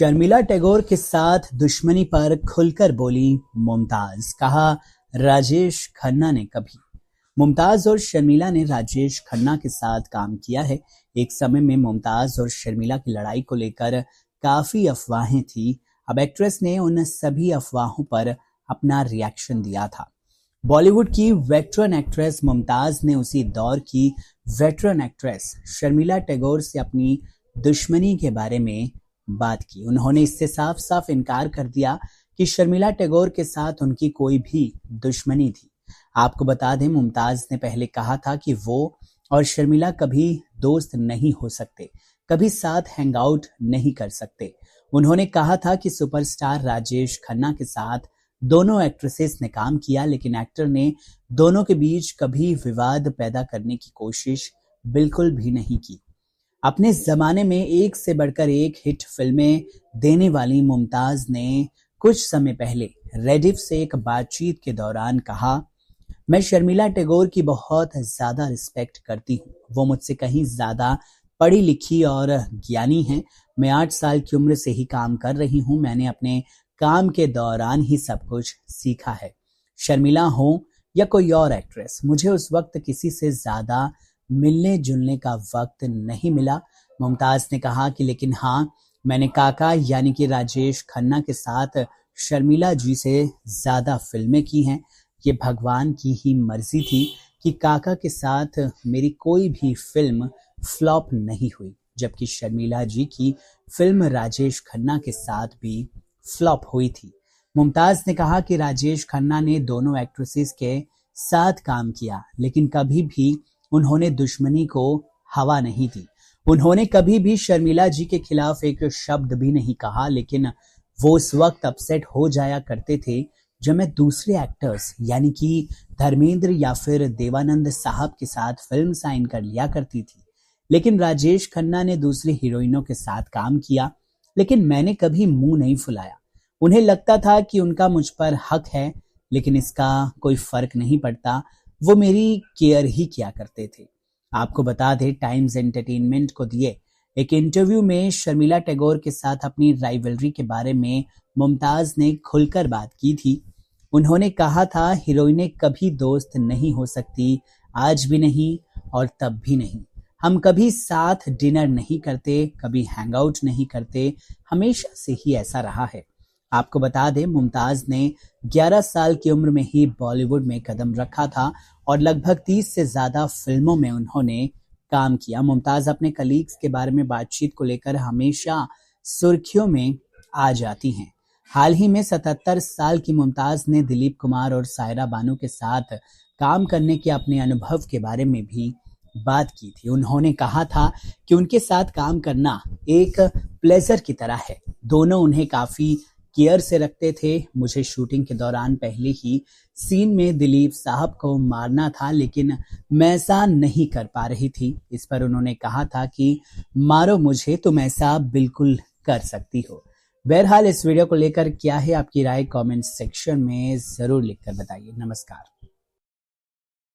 शर्मिला टैगोर के साथ दुश्मनी पर खुलकर बोली मुमताज। कहा, राजेश खन्ना ने कभी। मुमताज और शर्मिला ने राजेश खन्ना के साथ काम किया है। एक समय में मुमताज और शर्मिला की लड़ाई को लेकर काफी अफवाहें थी। अब एक्ट्रेस ने उन सभी अफवाहों पर अपना रिएक्शन दिया था। बॉलीवुड की वेटरन एक्ट्रेस मुमताज ने उसी दौर की वेटरन एक्ट्रेस शर्मिला टैगोर से अपनी दुश्मनी के बारे में बात की। उन्होंने इससे साफ साफ इनकार कर दिया कि शर्मिला टैगोर के साथ उनकी कोई भी दुश्मनी थी। आपको बता दें, मुमताज ने पहले कहा था कि वो और शर्मिला कभी दोस्त नहीं हो सकते, कभी साथ हैंग आउट नहीं कर सकते। उन्होंने कहा था कि सुपरस्टार राजेश खन्ना के साथ दोनों एक्ट्रेसेस ने काम किया, लेकिन एक्टर ने दोनों के बीच कभी विवाद पैदा करने की कोशिश बिल्कुल भी नहीं की। अपने जमाने में एक से बढ़कर एक हिट फिल्में देने वाली मुमताज ने कुछ समय पहले रेडिफ से एक बातचीत के दौरान कहा, मैं शर्मिला टैगोर की बहुत ज्यादा रिस्पेक्ट करती हूँ। वो मुझसे कहीं ज्यादा पढ़ी लिखी और ज्ञानी हैं। मैं 8 साल की उम्र से ही काम कर रही हूँ। मैंने अपने काम के दौरान ही सब कुछ सीखा है। शर्मिला हो या कोई और एक्ट्रेस, मुझे उस वक्त किसी से ज्यादा मिलने जुलने का वक्त नहीं मिला। मुमताज ने कहा कि लेकिन हाँ, मैंने काका यानी कि राजेश खन्ना के साथ शर्मिला जी से ज्यादा फिल्में की हैं। ये भगवान की ही मर्जी थी कि काका के साथ मेरी कोई भी फिल्म फ्लॉप नहीं हुई, जबकि शर्मिला जी की फिल्म राजेश खन्ना के साथ भी फ्लॉप हुई थी। मुमताज ने कहा कि राजेश खन्ना ने दोनों एक्ट्रेसेस के साथ काम किया, लेकिन कभी भी उन्होंने दुश्मनी को हवा नहीं दी। उन्होंने कभी भी शर्मिला जी के खिलाफ एक शब्द भी नहीं कहा, लेकिन वो उस वक्त अपसेट हो जाया करते थे जब मैं दूसरे एक्टर्स यानी कि धर्मेंद्र या फिर देवानंद साहब के साथ फिल्म साइन कर लिया करती थी। लेकिन राजेश खन्ना ने दूसरी हीरोइनों के साथ काम किया, लेकिन मैंने कभी मुंह नहीं फुलाया। उन्हें लगता था कि उनका मुझ पर हक है, लेकिन इसका कोई फर्क नहीं पड़ता। वो मेरी केयर ही किया करते थे। आपको बता दें, टाइम्स एंटरटेनमेंट को दिए एक इंटरव्यू में शर्मिला टैगोर के साथ अपनी राइवलरी के बारे में मुमताज ने खुलकर बात की थी। उन्होंने कहा था, हीरोइनें कभी दोस्त नहीं हो सकती, आज भी नहीं और तब भी नहीं। हम कभी साथ डिनर नहीं करते, कभी हैंग आउट नहीं करते, हमेशा से ही ऐसा रहा है। आपको बता दें, मुमताज ने 11 साल की उम्र में ही बॉलीवुड में कदम रखा था और लगभग 30 से ज्यादा फिल्मों में उन्होंने काम किया। मुमताज अपने कलीग्स के बारे में बातचीत को लेकर हमेशा सुर्खियों में आ जाती हैं। हाल ही में 77 साल की मुमताज ने दिलीप कुमार और सायरा बानू के साथ काम करने के अपने अनुभव के बारे में भी बात की थी। उन्होंने कहा था कि उनके साथ काम करना एक प्लेजर की तरह है। दोनों उन्हें काफी केयर से रखते थे। मुझे शूटिंग के दौरान पहले ही सीन में दिलीप साहब को मारना था, लेकिन मैं ऐसा नहीं कर पा रही थी। इस पर उन्होंने कहा था कि मारो मुझे, तुम ऐसा बिल्कुल कर सकती हो। बहरहाल, इस वीडियो को लेकर क्या है आपकी राय, कमेंट सेक्शन में जरूर लिखकर बताइए। नमस्कार।